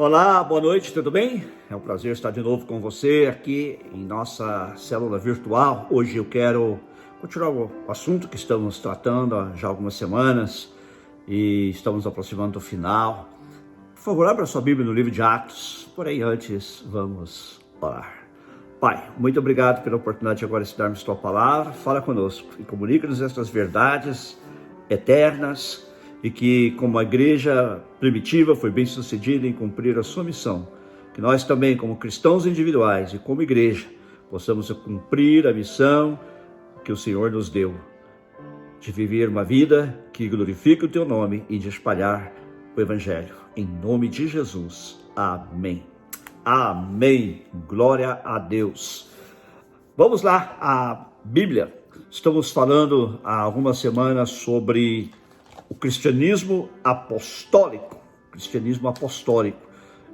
Olá, boa noite, tudo bem? É um prazer estar de novo com você aqui em nossa célula virtual. Hoje eu quero continuar o assunto que estamos tratando há já algumas semanas e estamos aproximando do final. Por favor, abra sua Bíblia no livro de Atos, porém antes vamos orar. Pai, muito obrigado pela oportunidade de agora estudarmos tua palavra. Fala conosco e comunica-nos estas verdades eternas e que, como a igreja primitiva foi bem sucedida em cumprir a sua missão, que nós também, como cristãos individuais e como igreja, possamos cumprir a missão que o Senhor nos deu, de viver uma vida que glorifique o teu nome e de espalhar o evangelho. Em nome de Jesus. Amém. Amém. Glória a Deus. Vamos lá, a Bíblia. Estamos falando há algumas semanas sobre o cristianismo apostólico.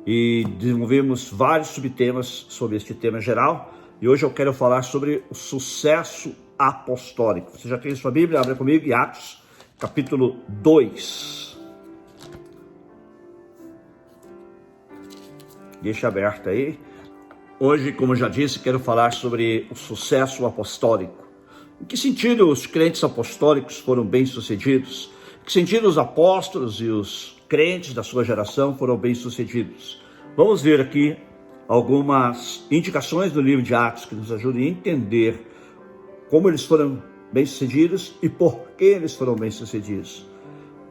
E desenvolvemos vários subtemas sobre este tema geral. E hoje eu quero falar sobre o sucesso apostólico. Você já tem sua Bíblia? Abra comigo em Atos, capítulo 2. Deixa aberto aí. Hoje, como eu já disse, quero falar sobre o sucesso apostólico. Em que sentido os crentes apostólicos foram bem-sucedidos? Em que sentido os apóstolos e os crentes da sua geração foram bem-sucedidos? Vamos ver aqui algumas indicações do livro de Atos que nos ajudem a entender como eles foram bem-sucedidos e por que eles foram bem-sucedidos.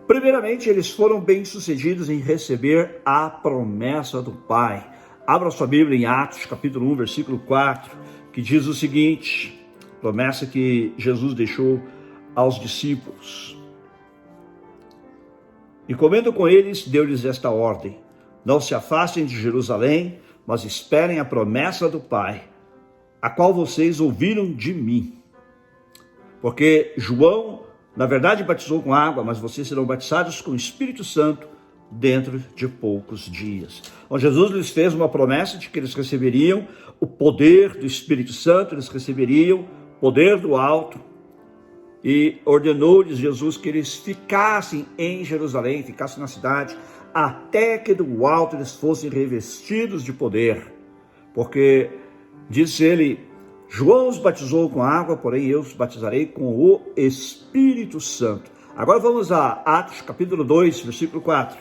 Primeiramente, eles foram bem-sucedidos em receber a promessa do Pai. Abra sua Bíblia em Atos, capítulo 1, versículo 4, que diz o seguinte, promessa que Jesus deixou aos discípulos. E comendo com eles, deu-lhes esta ordem: não se afastem de Jerusalém, mas esperem a promessa do Pai, a qual vocês ouviram de mim. Porque João, na verdade, batizou com água, mas vocês serão batizados com o Espírito Santo dentro de poucos dias. Então, Jesus lhes fez uma promessa de que eles receberiam o poder do Espírito Santo, eles receberiam o poder do alto, e ordenou-lhes Jesus que eles ficassem em Jerusalém, ficassem na cidade, até que do alto eles fossem revestidos de poder. Porque, disse ele, João os batizou com água, porém eu os batizarei com o Espírito Santo. Agora vamos a Atos capítulo 2, versículo 4.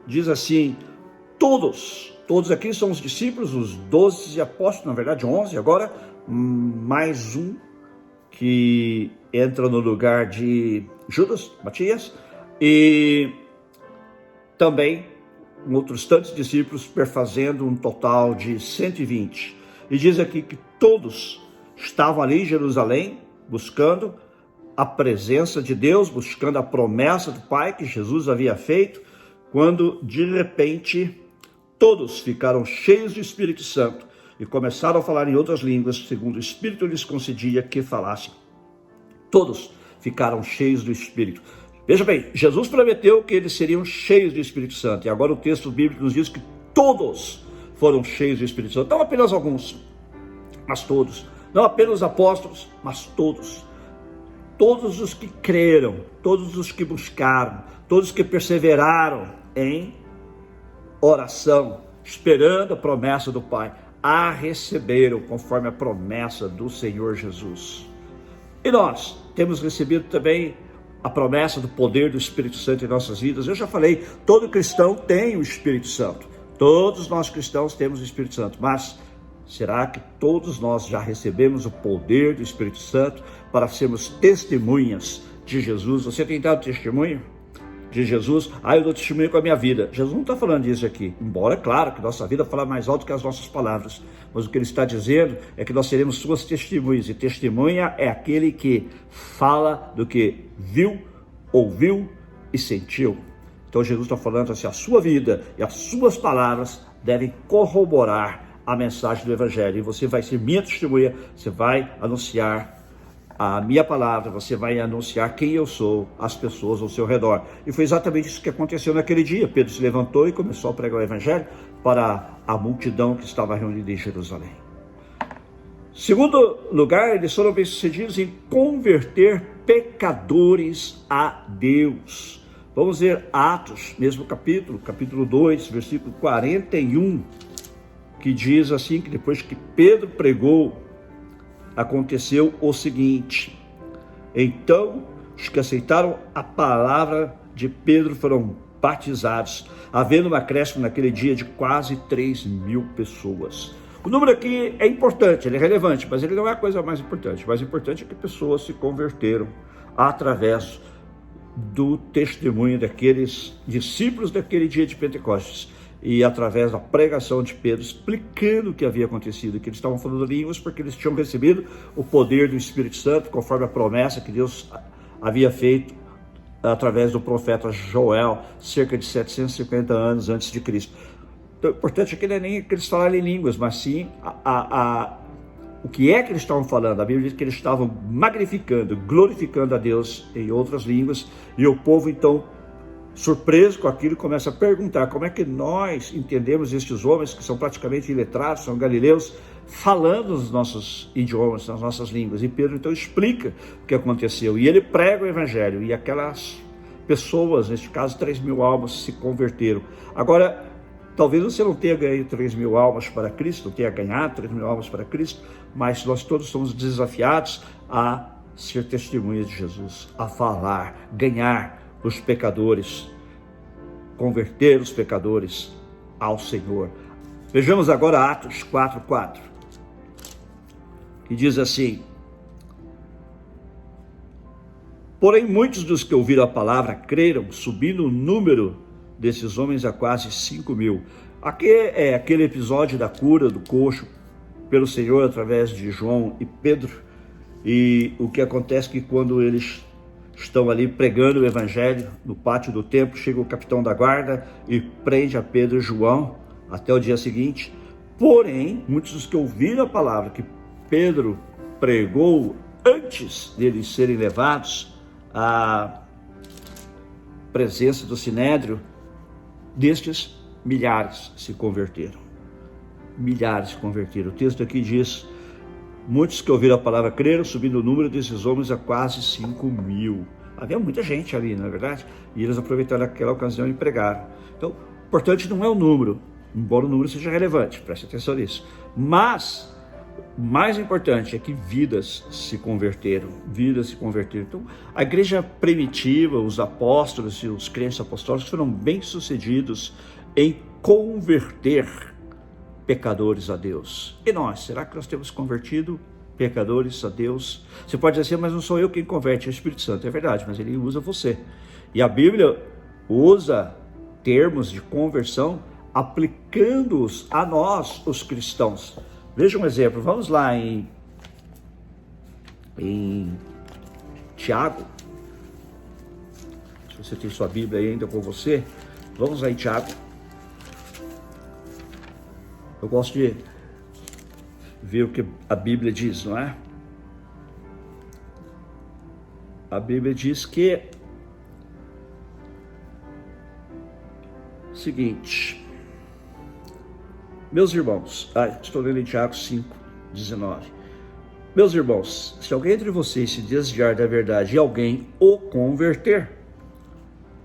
Diz assim, todos aqui são os discípulos, os 12 apóstolos, na verdade 11, agora mais um que entra no lugar de Judas, Matias, e também outros tantos discípulos, perfazendo um total de 120. E diz aqui que todos estavam ali em Jerusalém, buscando a presença de Deus, buscando a promessa do Pai que Jesus havia feito, quando de repente todos ficaram cheios do Espírito Santo e começaram a falar em outras línguas, segundo o Espírito lhes concedia que falassem. Todos ficaram cheios do Espírito. Veja bem, Jesus prometeu que eles seriam cheios do Espírito Santo, e agora o texto bíblico nos diz que todos foram cheios do Espírito Santo. Não apenas alguns, mas todos. Não apenas os apóstolos, mas todos. Todos os que creram, todos os que buscaram, todos que perseveraram em oração, esperando a promessa do Pai, a receberam conforme a promessa do Senhor Jesus. E nós temos recebido também a promessa do poder do Espírito Santo em nossas vidas. Eu já falei, todo cristão tem o Espírito Santo. Todos nós cristãos temos o Espírito Santo, mas será que todos nós já recebemos o poder do Espírito Santo para sermos testemunhas de Jesus? Você tem dado testemunho de Jesus? Eu dou testemunho com a minha vida. Jesus não está falando disso aqui, embora, claro, que nossa vida fala mais alto que as nossas palavras, mas o que ele está dizendo é que nós seremos suas testemunhas, e testemunha é aquele que fala do que viu, ouviu e sentiu. Então Jesus está falando assim, a sua vida e as suas palavras devem corroborar a mensagem do Evangelho, e você vai ser minha testemunha, você vai anunciar a minha palavra, você vai anunciar quem eu sou às pessoas ao seu redor. E foi exatamente isso que aconteceu naquele dia. Pedro se levantou e começou a pregar o Evangelho para a multidão que estava reunida em Jerusalém. Segundo lugar, eles foram bem-sucedidos em converter pecadores a Deus. Vamos ver Atos, mesmo capítulo 2, versículo 41, que diz assim, que depois que Pedro pregou, aconteceu o seguinte: então os que aceitaram a palavra de Pedro foram batizados, havendo um acréscimo naquele dia de quase 3.000 pessoas. O número aqui é importante, ele é relevante, mas ele não é a coisa mais importante. O mais importante é que pessoas se converteram através do testemunho daqueles discípulos daquele dia de Pentecostes e através da pregação de Pedro, explicando o que havia acontecido, que eles estavam falando línguas porque eles tinham recebido o poder do Espírito Santo, conforme a promessa que Deus havia feito através do profeta Joel, cerca de 750 anos antes de Cristo. Então, o importante aqui não é nem que eles falaram em línguas, mas sim o que é que eles estavam falando. A Bíblia diz que eles estavam magnificando, glorificando a Deus em outras línguas, e o povo então, surpreso com aquilo, começa a perguntar: como é que nós entendemos estes homens que são praticamente iletrados, são galileus, falando nos nossos idiomas, nas nossas línguas? E Pedro então explica o que aconteceu, e ele prega o evangelho, e aquelas pessoas, neste caso 3.000 almas, se converteram. Agora, talvez você não tenha ganho 3.000 almas para Cristo, não tenha ganhado 3.000 almas para Cristo, mas nós todos somos desafiados a ser testemunhas de Jesus, a falar, ganhar os pecadores, converter os pecadores ao Senhor. Vejamos agora Atos 4:4, que diz assim: porém muitos dos que ouviram a palavra creram, subindo o número desses homens a quase 5.000. Aqui é aquele episódio da cura do coxo pelo Senhor através de João e Pedro, e o que acontece é que quando eles estão ali pregando o evangelho no pátio do templo, chega o capitão da guarda e prende a Pedro e João até o dia seguinte. Porém, muitos dos que ouviram a palavra que Pedro pregou antes deles serem levados à presença do Sinédrio, destes, milhares se converteram. Milhares se converteram. O texto aqui diz: muitos que ouviram a palavra creram, subindo o número desses homens a quase 5.000. Havia muita gente ali, não é verdade? E eles aproveitaram aquela ocasião e pregaram. Então, o importante não é o número, embora o número seja relevante, preste atenção nisso. Mas, o mais importante é que vidas se converteram. Vidas se converteram. Então, a igreja primitiva, os apóstolos e os crentes apostólicos foram bem-sucedidos em converter pecadores a Deus. E nós, será que nós temos convertido pecadores a Deus? Você pode dizer assim: mas não sou eu quem converte, é o Espírito Santo. É verdade, mas ele usa você. E a Bíblia usa termos de conversão aplicando-os a nós, os cristãos. Veja um exemplo, vamos lá em Tiago. Se você tem sua Bíblia aí ainda com você, vamos lá em Tiago. Eu gosto de ver o que a Bíblia diz, não é? A Bíblia diz que seguinte: meus irmãos, estou lendo em Tiago 5:19. Meus irmãos, se alguém entre vocês se desviar da verdade e alguém o converter,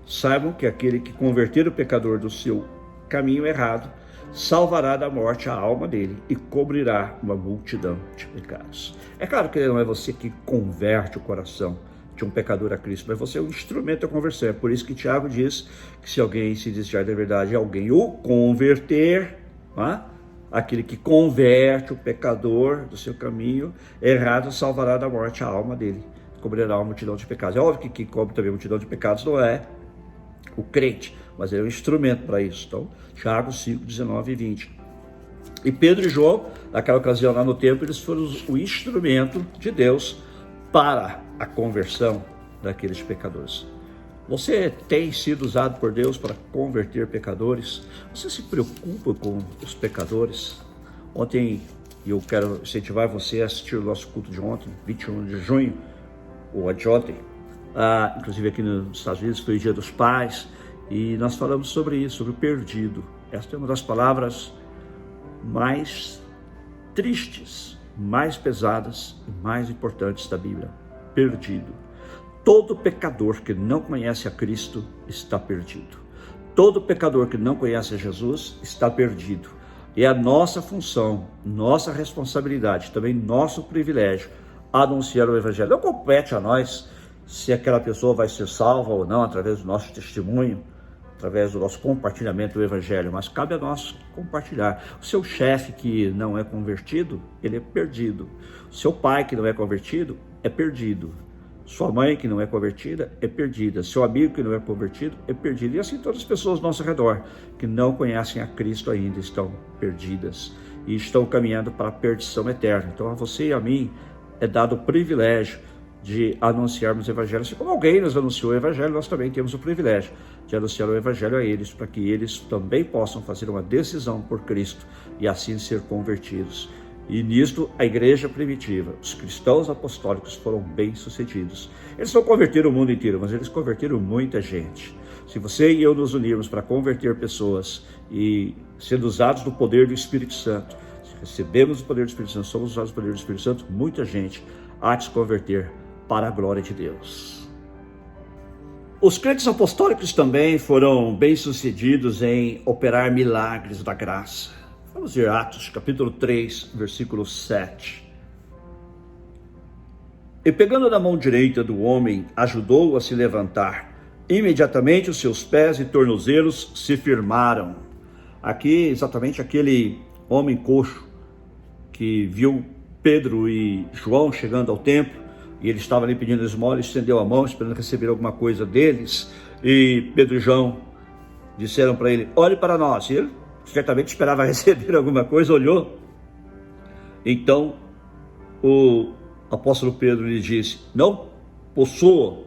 saibam que aquele que converter o pecador do seu caminho errado salvará da morte a alma dele e cobrirá uma multidão de pecados. É claro que não é você que converte o coração de um pecador a Cristo, mas você é um instrumento da conversão. É por isso que Tiago diz que se alguém se desviar da verdade e alguém o converter, aquele que converte o pecador do seu caminho errado salvará da morte a alma dele, cobrirá uma multidão de pecados. É óbvio que quem cobre também a multidão de pecados não é o crente, mas ele é um instrumento para isso. Então, Tiago 5:19 e 20. E Pedro e João, naquela ocasião lá no templo, eles foram o instrumento de Deus para a conversão daqueles pecadores. Você tem sido usado por Deus para converter pecadores? Você se preocupa com os pecadores? Ontem, eu quero incentivar você a assistir o nosso culto de ontem, 21 de junho, ou anteontem. Inclusive aqui nos Estados Unidos foi o Dia dos Pais, e nós falamos sobre isso, sobre o perdido. Esta é uma das palavras mais tristes, mais pesadas e mais importantes da Bíblia: perdido. todo pecador que não conhece a Cristo está perdido. Todo pecador que não conhece a Jesus está perdido. E é a nossa função, nossa responsabilidade, também nosso privilégio, anunciar o Evangelho. Não compete a nós se aquela pessoa vai ser salva ou não através do nosso testemunho, através do nosso compartilhamento do Evangelho, mas cabe a nós compartilhar. O seu chefe que não é convertido, ele é perdido. O seu pai que não é convertido, é perdido. Sua mãe que não é convertida, é perdida. Seu amigo que não é convertido, é perdido. E assim todas as pessoas ao nosso redor que não conhecem a Cristo ainda estão perdidas e estão caminhando para a perdição eterna. Então a você e a mim é dado o privilégio de anunciarmos o Evangelho. Assim como alguém nos anunciou o Evangelho, nós também temos o privilégio de anunciar o Evangelho a eles, para que eles também possam fazer uma decisão por Cristo e assim ser convertidos. E nisto a igreja primitiva, os cristãos apostólicos foram bem-sucedidos. Eles não converteram o mundo inteiro, mas eles converteram muita gente. Se você e eu nos unirmos para converter pessoas e sendo usados do poder do Espírito Santo, se recebemos o poder do Espírito Santo, somos usados do poder do Espírito Santo, muita gente há de se converter para a glória de Deus. Os crentes apostólicos também foram bem-sucedidos em operar milagres da graça. Vamos ver Atos, capítulo 3, versículo 7. E pegando na mão direita do homem, ajudou-o a se levantar. Imediatamente os seus pés e tornozelos se firmaram. Aqui, exatamente aquele homem coxo que viu Pedro e João chegando ao templo, e ele estava ali pedindo esmola, estendeu a mão, esperando receber alguma coisa deles, e Pedro e João disseram para ele: olhe para nós. E ele certamente esperava receber alguma coisa, olhou. Então o apóstolo Pedro lhe disse: não possuo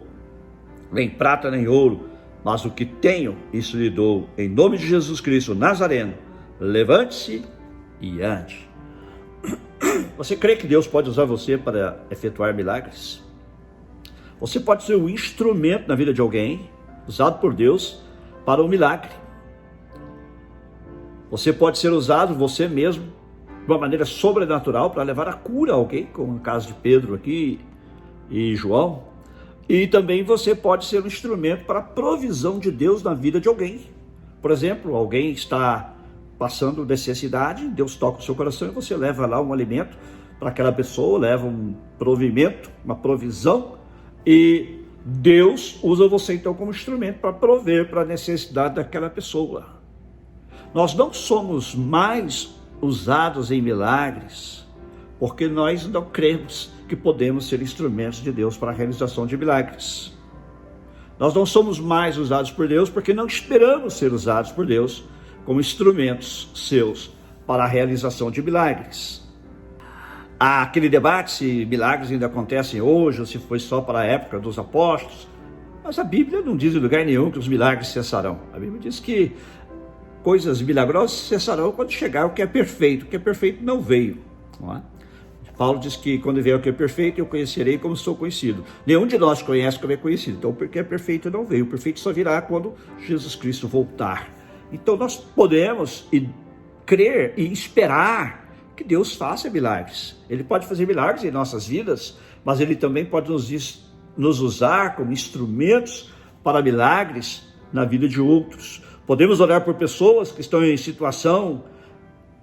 nem prata nem ouro, mas o que tenho, isso lhe dou. Em nome de Jesus Cristo Nazareno, levante-se e ande. Você crê que Deus pode usar você para efetuar milagres? Você pode ser um instrumento na vida de alguém, usado por Deus para um milagre. Você pode ser usado você mesmo de uma maneira sobrenatural para levar a cura a alguém, como no caso de Pedro aqui e João. E também você pode ser um instrumento para a provisão de Deus na vida de alguém. Por exemplo, alguém está passando necessidade, Deus toca o seu coração e você leva lá um alimento para aquela pessoa, leva um provimento, uma provisão, e Deus usa você então como instrumento para prover para a necessidade daquela pessoa. Nós não somos mais usados em milagres porque nós não cremos que podemos ser instrumentos de Deus para a realização de milagres. Nós não somos mais usados por Deus porque não esperamos ser usados por Deus como instrumentos seus para a realização de milagres. Há aquele debate se milagres ainda acontecem hoje ou se foi só para a época dos apóstolos, mas a Bíblia não diz em lugar nenhum que os milagres cessarão. A Bíblia diz que coisas milagrosas cessarão quando chegar o que é perfeito. O que é perfeito não veio, não é? Paulo diz que quando vier o que é perfeito, eu conhecerei como sou conhecido. Nenhum de nós conhece como é conhecido. Então, porque é perfeito não veio. O perfeito só virá quando Jesus Cristo voltar. Então, nós podemos crer e esperar que Deus faça milagres. Ele pode fazer milagres em nossas vidas, mas Ele também pode nos usar como instrumentos para milagres na vida de outros. Podemos orar por pessoas que estão em situação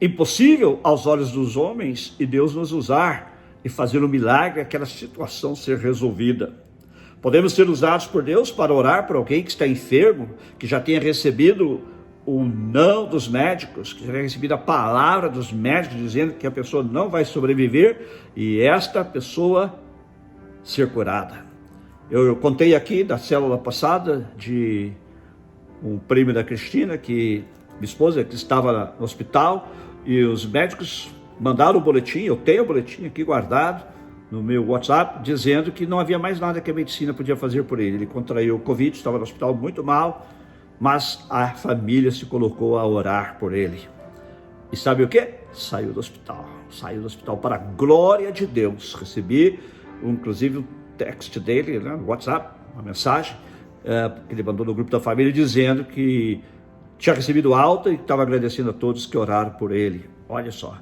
impossível aos olhos dos homens e Deus nos usar e fazer um milagre, aquela situação ser resolvida. Podemos ser usados por Deus para orar por alguém que está enfermo, que já tenha recebido o não dos médicos, que já tenha recebido a palavra dos médicos dizendo que a pessoa não vai sobreviver e esta pessoa ser curada. Eu contei aqui da célula passada de um primo da Cristina, que minha esposa, que estava no hospital, e os médicos mandaram o boletim, eu tenho o boletim aqui guardado no meu WhatsApp, dizendo que não havia mais nada que a medicina podia fazer por ele. Ele contraiu o Covid, estava no hospital muito mal, mas a família se colocou a orar por ele. E sabe o que? Saiu do hospital para a glória de Deus. Recebi, inclusive, o texto dele, né, no WhatsApp, uma mensagem, que ele mandou no grupo da família, dizendo que tinha recebido alta e estava agradecendo a todos que oraram por ele. Olha só,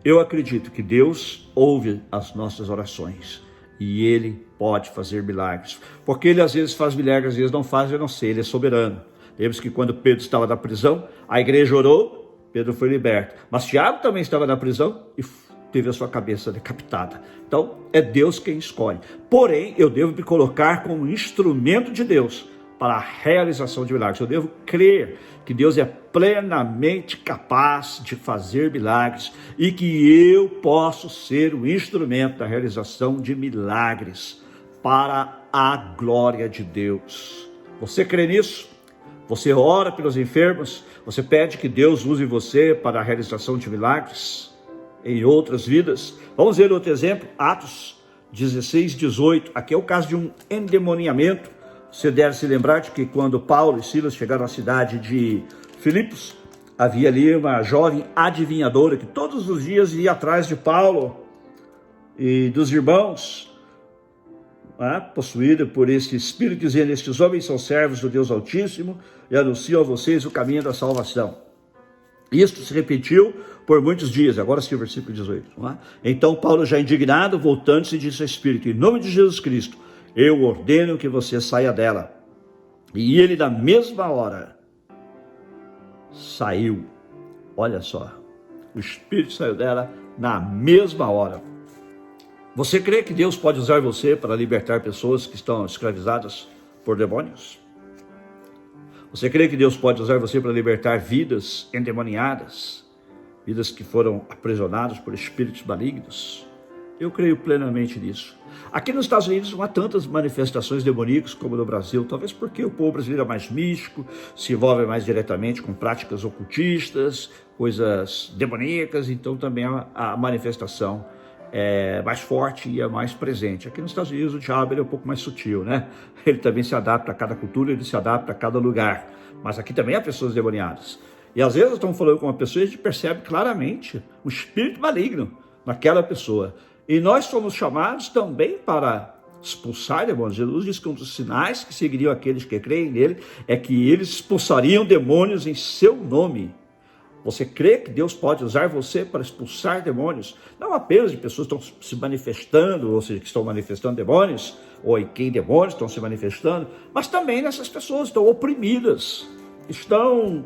eu acredito que Deus ouve as nossas orações E Ele pode fazer milagres. Porque Ele às vezes faz milagres, às vezes não faz, eu não sei, Ele é soberano. Lembra-se que quando Pedro estava na prisão, a igreja orou, Pedro foi liberto. Mas Tiago também estava na prisão e teve a sua cabeça decapitada. Então, é Deus quem escolhe. Porém, eu devo me colocar como instrumento de Deus para a realização de milagres. Eu devo crer que Deus é plenamente capaz de fazer milagres e que eu posso ser o instrumento da realização de milagres para a glória de Deus. Você crê nisso? Você ora pelos enfermos? Você pede que Deus use você para a realização de milagres em outras vidas? Vamos ver outro exemplo, Atos 16, 18. Aqui é o caso de um endemoniamento. Você deve se lembrar de que quando Paulo e Silas chegaram à cidade de Filipos, havia ali uma jovem adivinhadora que todos os dias ia atrás de Paulo e dos irmãos, possuída por esse espírito, dizendo: estes homens são servos do Deus Altíssimo e anunciam a vocês o caminho da salvação. Isto se repetiu por muitos dias. Agora sim o versículo 18. Então Paulo, já indignado, voltando-se, disse ao espírito: em nome de Jesus Cristo, eu ordeno que você saia dela. E ele, na mesma hora, saiu. Olha só, o espírito saiu dela na mesma hora. Você crê que Deus pode usar você para libertar pessoas que estão escravizadas por demônios? Você crê que Deus pode usar você para libertar vidas endemoniadas, vidas que foram aprisionadas por espíritos malignos? Eu creio plenamente nisso. Aqui nos Estados Unidos não há tantas manifestações demoníacas como no Brasil, talvez porque o povo brasileiro é mais místico, se envolve mais diretamente com práticas ocultistas, coisas demoníacas, então também a manifestação é mais forte e é mais presente. Aqui nos Estados Unidos o diabo ele é um pouco mais sutil, né? Ele também se adapta a cada cultura, ele se adapta a cada lugar. Mas aqui também há pessoas demoniadas. E às vezes estamos falando com uma pessoa e a gente percebe claramente um espírito maligno naquela pessoa. E nós somos chamados também para expulsar demônios. Jesus diz que um dos sinais que seguiriam aqueles que creem nele é que eles expulsariam demônios em seu nome. Você crê que Deus pode usar você para expulsar demônios? Não apenas de pessoas que estão se manifestando, ou seja, que estão manifestando demônios, ou em quem demônios estão se manifestando, mas também nessas pessoas que estão oprimidas, estão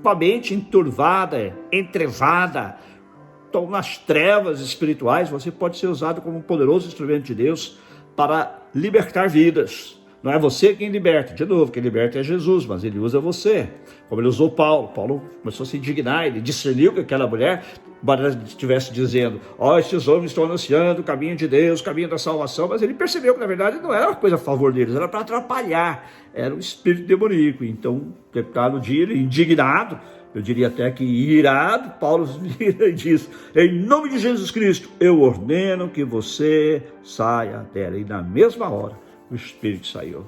com a mente enturvada, entrevada, estão nas trevas espirituais. Você pode ser usado como um poderoso instrumento de Deus para libertar vidas. Não é você quem liberta, de novo, quem liberta é Jesus, mas ele usa você, como ele usou Paulo. Paulo começou a se indignar, ele discerniu que aquela mulher estivesse dizendo: esses homens estão anunciando o caminho de Deus, o caminho da salvação, mas ele percebeu que na verdade não era uma coisa a favor deles, era para atrapalhar, era um espírito demoníaco. Então, deputado dia, ele indignado, eu diria até que irado, Paulo vira e diz: em nome de Jesus Cristo, eu ordeno que você saia dela. E na mesma hora, o espírito saiu.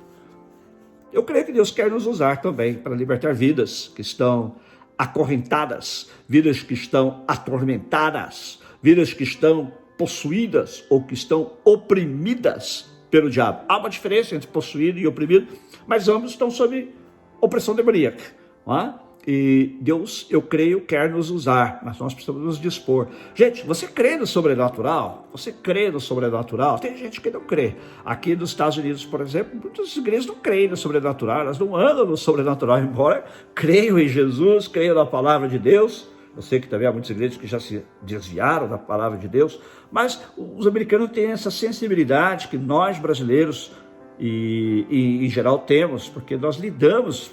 Eu creio que Deus quer nos usar também para libertar vidas que estão acorrentadas, vidas que estão atormentadas, vidas que estão possuídas ou que estão oprimidas pelo diabo. Há uma diferença entre possuído e oprimido, mas ambos estão sob opressão demoníaca, não é? E Deus, eu creio, quer nos usar, mas nós precisamos nos dispor. Gente, você crê no sobrenatural? Você crê no sobrenatural? Tem gente que não crê. Aqui nos Estados Unidos, por exemplo, muitas igrejas não creem no sobrenatural, elas não andam no sobrenatural, embora creiam em Jesus, creiam na palavra de Deus. Eu sei que também há muitas igrejas que já se desviaram da palavra de Deus, mas os americanos têm essa sensibilidade que nós brasileiros e em geral temos, porque nós lidamos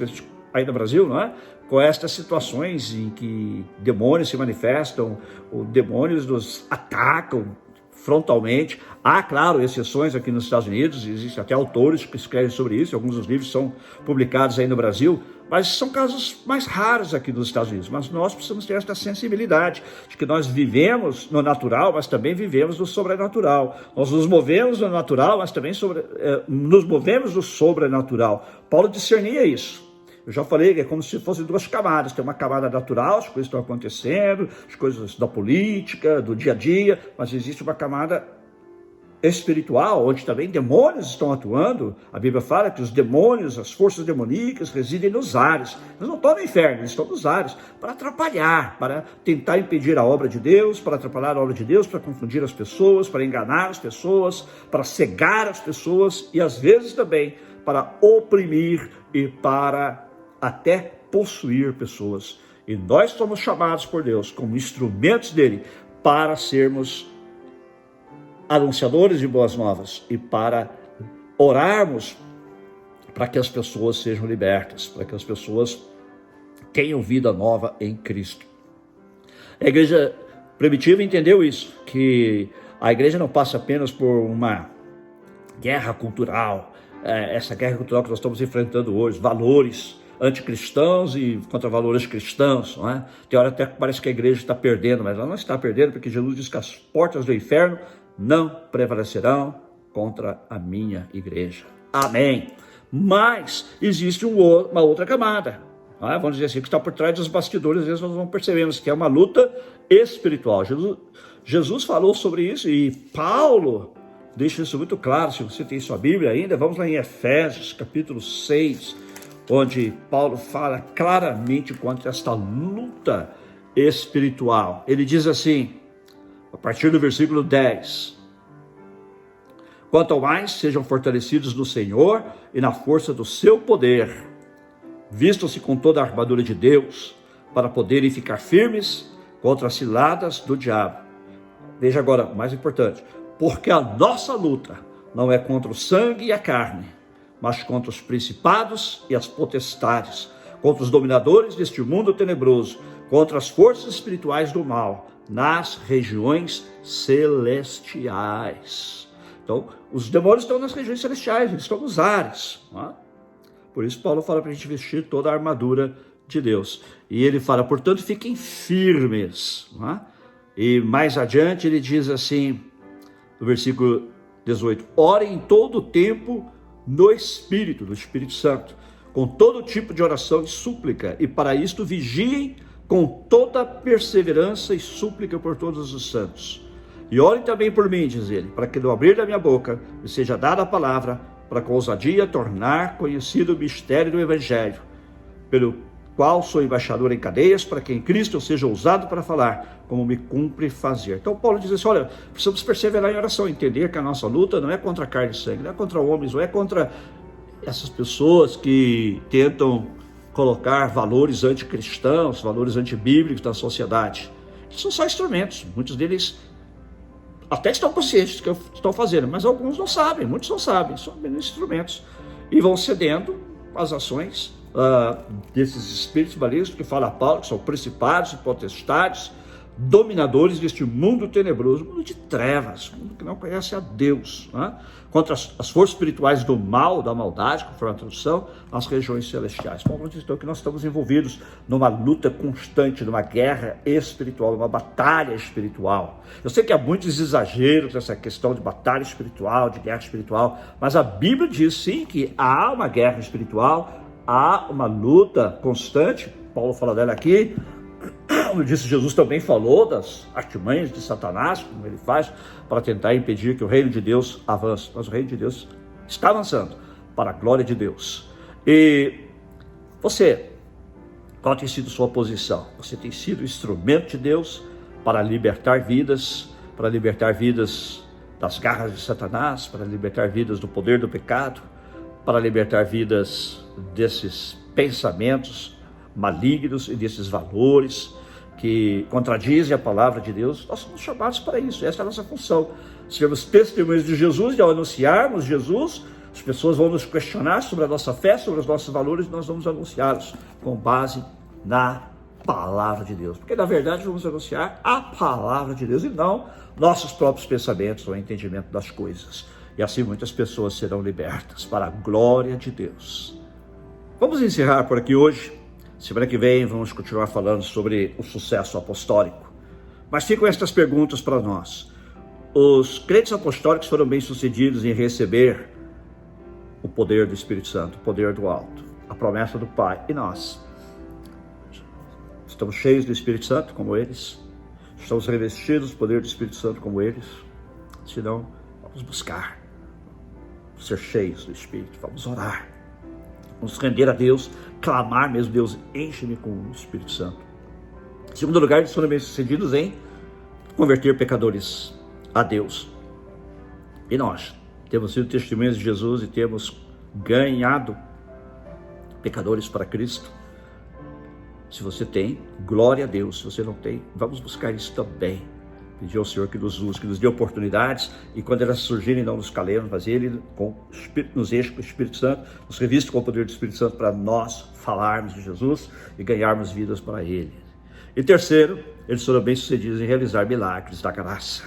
aí no Brasil, não é? Com estas situações em que demônios se manifestam, ou demônios nos atacam frontalmente. Há, claro, exceções aqui nos Estados Unidos, existem até autores que escrevem sobre isso, alguns dos livros são publicados aí no Brasil, mas são casos mais raros aqui nos Estados Unidos. Mas nós precisamos ter essa sensibilidade de que nós vivemos no natural, mas também vivemos no sobrenatural. Nós nos movemos no natural, mas também nos movemos no sobrenatural. Paulo discernia isso. Eu já falei que é como se fossem duas camadas. Tem uma camada natural, as coisas estão acontecendo, as coisas da política, do dia a dia, mas existe uma camada espiritual, onde também demônios estão atuando. A Bíblia fala que os demônios, as forças demoníacas residem nos ares. Eles não estão no inferno, eles estão nos ares, para atrapalhar, para tentar impedir a obra de Deus, para atrapalhar a obra de Deus, para confundir as pessoas, para enganar as pessoas, para cegar as pessoas e às vezes também para oprimir e para até possuir pessoas. E nós somos chamados por Deus como instrumentos dele para sermos anunciadores de boas novas e para orarmos para que as pessoas sejam libertas, para que as pessoas tenham vida nova em Cristo. A igreja primitiva entendeu isso, que a igreja não passa apenas por uma guerra cultural, essa guerra cultural que nós estamos enfrentando hoje, valores anticristãos e contra valores cristãos, não é? Tem hora até que parece que a igreja está perdendo, mas ela não está perdendo, porque Jesus diz que as portas do inferno não prevalecerão contra a minha igreja. Amém. Mas existe uma outra camada, não é? Vamos dizer assim, que está por trás dos bastidores. Às vezes nós não percebemos que é uma luta espiritual. Jesus falou sobre isso e Paulo deixa isso muito claro. Se você tem sua Bíblia ainda, vamos lá em Efésios capítulo 6, onde Paulo fala claramente quanto a esta luta espiritual. Ele diz assim, a partir do versículo 10: quanto ao mais, sejam fortalecidos no Senhor e na força do seu poder. Vistam-se com toda a armadura de Deus, para poderem ficar firmes contra as ciladas do diabo. Veja agora, o mais importante: porque a nossa luta não é contra o sangue e a carne, mas contra os principados e as potestades, contra os dominadores deste mundo tenebroso, contra as forças espirituais do mal, nas regiões celestiais. Então, os demônios estão nas regiões celestiais, eles estão nos ares. Não é? Por isso, Paulo fala para a gente vestir toda a armadura de Deus. E ele fala, portanto, fiquem firmes. Não é? E mais adiante ele diz assim, no versículo 18: orem em todo o tempo no Espírito, do Espírito Santo, com todo tipo de oração e súplica, e para isto vigiem com toda perseverança e súplica por todos os santos. E orem também por mim, diz ele, para que no abrir da minha boca me seja dada a palavra, para com ousadia tornar conhecido o mistério do Evangelho, pelo qual sou embaixador em cadeias, para que em Cristo eu seja ousado para falar, como me cumpre fazer. Então Paulo diz assim, olha, precisamos perseverar em oração, entender que a nossa luta não é contra carne e sangue, não é contra homens, não é contra essas pessoas que tentam colocar valores anticristãos, valores antibíblicos da sociedade. Eles são só instrumentos, muitos deles até estão conscientes do que estão fazendo, mas alguns não sabem, muitos não sabem, são apenas instrumentos, e vão cedendo às ações desses espíritos malignos que fala Paulo, que são principados e potestades, dominadores deste mundo tenebroso, mundo de trevas, mundo que não conhece a Deus, né? Contra as forças espirituais do mal, da maldade, conforme a tradução, nas regiões celestiais. Paulo diz então que nós estamos envolvidos numa luta constante, numa guerra espiritual, numa batalha espiritual. Eu sei que há muitos exageros nessa questão de batalha espiritual, de guerra espiritual, mas a Bíblia diz sim que há uma guerra espiritual, há uma luta constante. Paulo fala dela aqui. Como eu disse, Jesus também falou das artimanhas de Satanás, como ele faz para tentar impedir que o reino de Deus avance. Mas o reino de Deus está avançando para a glória de Deus. E você, qual tem sido sua posição? Você tem sido instrumento de Deus para libertar vidas das garras de Satanás, para libertar vidas do poder do pecado, para libertar vidas desses pensamentos malignos e desses valores que contradizem a palavra de Deus. Nós somos chamados para isso, essa é a nossa função. Sermos testemunhas de Jesus, e ao anunciarmos Jesus, as pessoas vão nos questionar sobre a nossa fé, sobre os nossos valores, e nós vamos anunciá-los com base na palavra de Deus. Porque na verdade vamos anunciar a palavra de Deus e não nossos próprios pensamentos ou entendimento das coisas. E assim muitas pessoas serão libertas para a glória de Deus. Vamos encerrar por aqui hoje. Semana que vem vamos continuar falando sobre o sucesso apostólico. Mas ficam estas perguntas para nós. Os crentes apostólicos foram bem-sucedidos em receber o poder do Espírito Santo, o poder do alto, a promessa do Pai. E nós? Estamos cheios do Espírito Santo como eles? Estamos revestidos do poder do Espírito Santo como eles? Se não, Vamos buscar ser cheios do Espírito, vamos orar, vamos render a Deus, clamar mesmo: Deus, enche-me com o Espírito Santo. Em segundo lugar, eles foram bem-sucedidos em converter pecadores a Deus. E nós temos sido testemunhas de Jesus e temos ganhado pecadores para Cristo. Se você tem, glória a Deus. Se você não tem, vamos buscar isso também. Pedir ao Senhor que nos use, que nos dê oportunidades, e quando elas surgirem, não nos calemos, mas Ele nos enche com o Espírito Santo, nos reviste com o poder do Espírito Santo para nós falarmos de Jesus e ganharmos vidas para Ele. E terceiro, eles foram bem-sucedidos em realizar milagres da graça.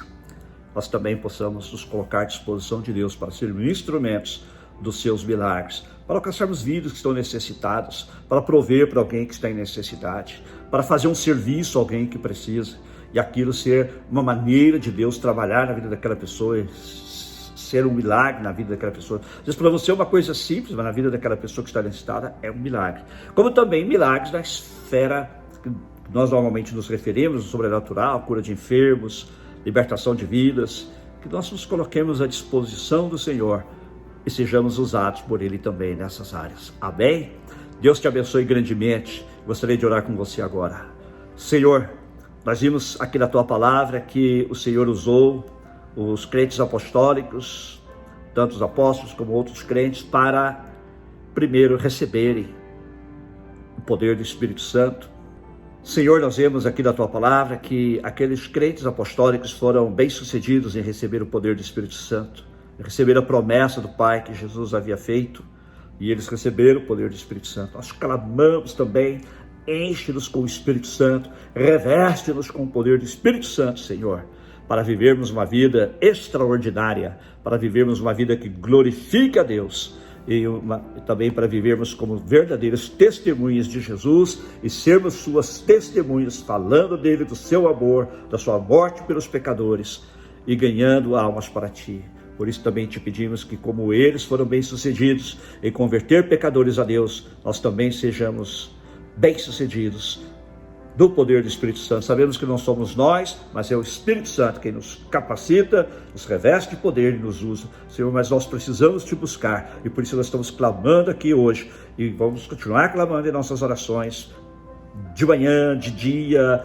Nós também possamos nos colocar à disposição de Deus para sermos instrumentos dos seus milagres, para alcançarmos vidas que estão necessitadas, para prover para alguém que está em necessidade, para fazer um serviço a alguém que precisa, e aquilo ser uma maneira de Deus trabalhar na vida daquela pessoa, ser um milagre na vida daquela pessoa. Às vezes para você é uma coisa simples, mas na vida daquela pessoa que está necessitada é um milagre. Como também milagres na esfera que nós normalmente nos referimos, o sobrenatural, cura de enfermos, libertação de vidas, que nós nos coloquemos à disposição do Senhor e sejamos usados por Ele também nessas áreas. Amém? Deus te abençoe grandemente. Gostaria de orar com você agora. Senhor, nós vimos aqui na Tua Palavra que o Senhor usou os crentes apostólicos, tanto os apóstolos como outros crentes, para primeiro receberem o poder do Espírito Santo. Senhor, nós vemos aqui na Tua Palavra que aqueles crentes apostólicos foram bem-sucedidos em receber o poder do Espírito Santo, em receber a promessa do Pai que Jesus havia feito, e eles receberam o poder do Espírito Santo. Nós clamamos também: enche-nos com o Espírito Santo, reveste-nos com o poder do Espírito Santo, Senhor, para vivermos uma vida extraordinária, para vivermos uma vida que glorifique a Deus, e também para vivermos como verdadeiras testemunhas de Jesus e sermos suas testemunhas, falando dele, do seu amor, da sua morte pelos pecadores e ganhando almas para ti. Por isso também te pedimos que, como eles foram bem-sucedidos em converter pecadores a Deus, nós também sejamos bem-sucedidos do poder do Espírito Santo. Sabemos que não somos nós, mas é o Espírito Santo quem nos capacita, nos reveste de poder e nos usa. Senhor, mas nós precisamos te buscar, e por isso nós estamos clamando aqui hoje, e vamos continuar clamando em nossas orações, de manhã, de dia,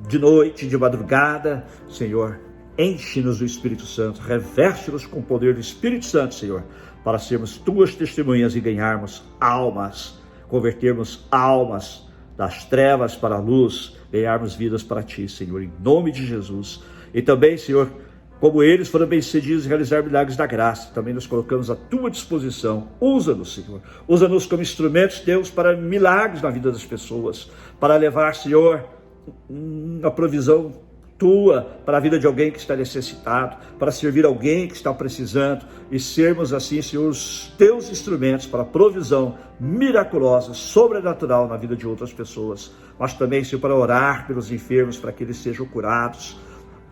de noite, de madrugada. Senhor, enche-nos do Espírito Santo, reveste-nos com o poder do Espírito Santo, Senhor, para sermos tuas testemunhas e ganharmos almas, convertermos almas das trevas para a luz, ganharmos vidas para ti, Senhor, em nome de Jesus. E também, Senhor, como eles foram bem-sucedidos em realizar milagres da graça, também nos colocamos à tua disposição. Usa-nos, Senhor, usa-nos como instrumentos, Deus, para milagres na vida das pessoas, para levar, Senhor, a provisão tua para a vida de alguém que está necessitado, para servir alguém que está precisando, e sermos assim, Senhor, os teus instrumentos para a provisão miraculosa, sobrenatural na vida de outras pessoas. Mas também, Senhor, para orar pelos enfermos, para que eles sejam curados,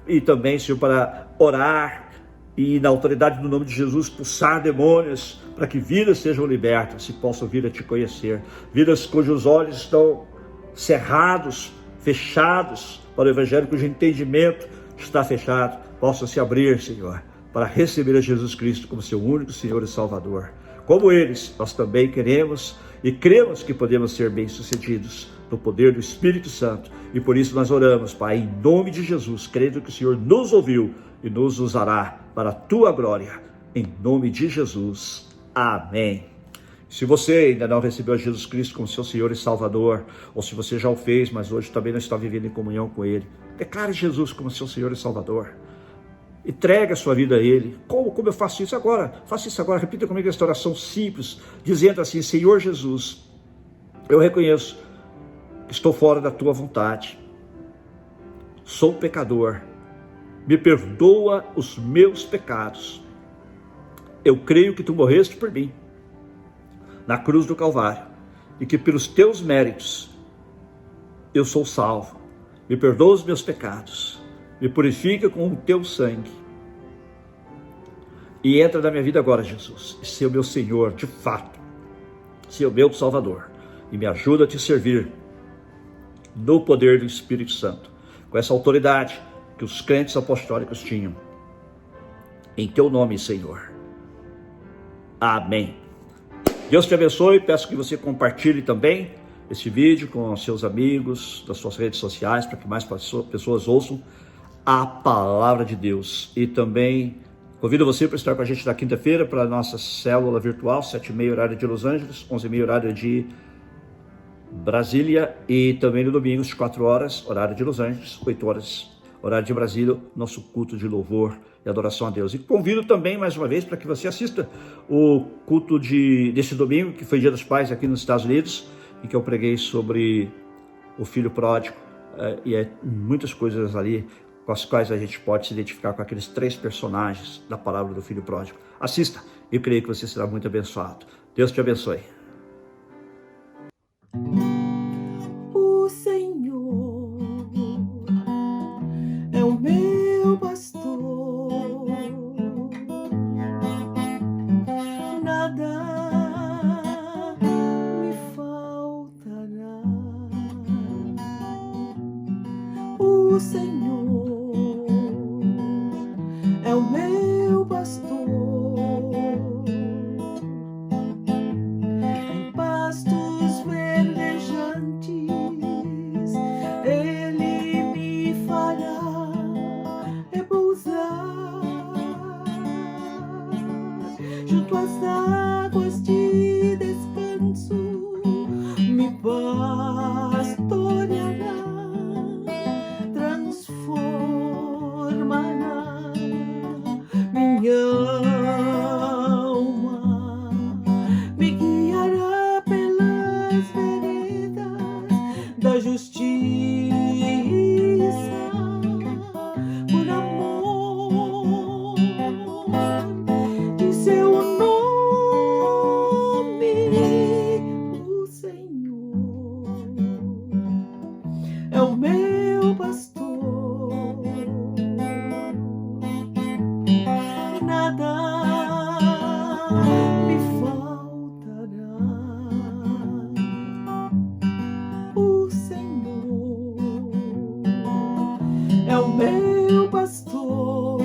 e também, Senhor, para orar e, na autoridade do nome de Jesus, expulsar demônios, para que vidas sejam libertas e possam vir a te conhecer, vidas cujos olhos estão cerrados, fechados para o Evangelho, cujo entendimento está fechado, possa se abrir, Senhor, para receber a Jesus Cristo como seu único Senhor e Salvador. Como eles, nós também queremos e cremos que podemos ser bem-sucedidos no poder do Espírito Santo, e por isso nós oramos, Pai, em nome de Jesus, crendo que o Senhor nos ouviu e nos usará para a tua glória, em nome de Jesus. Amém. Se você ainda não recebeu a Jesus Cristo como seu Senhor e Salvador, ou se você já o fez, mas hoje também não está vivendo em comunhão com Ele, declare Jesus como seu Senhor e Salvador. Entregue a sua vida a Ele. Como eu faço isso agora? Faça isso agora, repita comigo esta oração simples, dizendo assim: Senhor Jesus, eu reconheço que estou fora da tua vontade, sou pecador, me perdoa os meus pecados, eu creio que tu morreste por mim na cruz do Calvário, e que pelos teus méritos eu sou salvo. Me perdoa os meus pecados, me purifica com o teu sangue, e entra na minha vida agora, Jesus, e seja o meu Senhor de fato, seja o meu Salvador, e me ajuda a te servir no poder do Espírito Santo, com essa autoridade que os crentes apostólicos tinham, em teu nome, Senhor. Amém. Deus te abençoe. Peço que você compartilhe também esse vídeo com seus amigos, das suas redes sociais, para que mais pessoas ouçam a palavra de Deus. E também convido você para estar com a gente na quinta-feira para a nossa célula virtual, 7h30 horário de Los Angeles, 11h30 horário de Brasília, e também no domingo, às 4 horas, horário de Los Angeles, 8 horas, horário de Brasília, nosso culto de louvor e adoração a Deus. E convido também, mais uma vez, para que você assista o culto desse domingo, que foi Dia dos Pais aqui nos Estados Unidos, em que eu preguei sobre o filho pródigo, e muitas coisas ali com as quais a gente pode se identificar com aqueles 3 personagens da palavra do filho pródigo. Assista, eu creio que você será muito abençoado. Deus te abençoe. O Senhor é o meu pastor, nada me faltará. O Senhor é o meu pastor, em pastos verdejantes Ele me fará repousar junto às águas de descanso, me pastoreará, transformará minha alma, me guiará pelas veredas da justiça, por amor de seu nome. O Senhor é o meu pastor, nada me faltará. O Senhor é o meu pastor,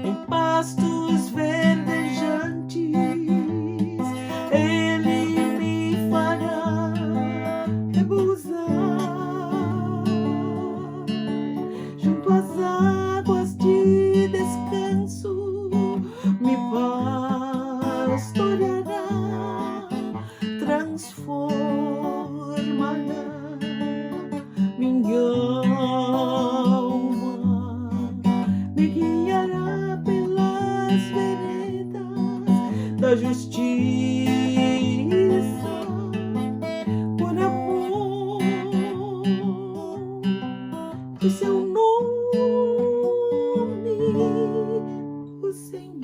em pastos verdejantes Ele me fará repousar junto às águas de descanso, me pastoreará, transformará minha alma, me guiará pelas veredas da justiça, por amor de seu nome. O Senhor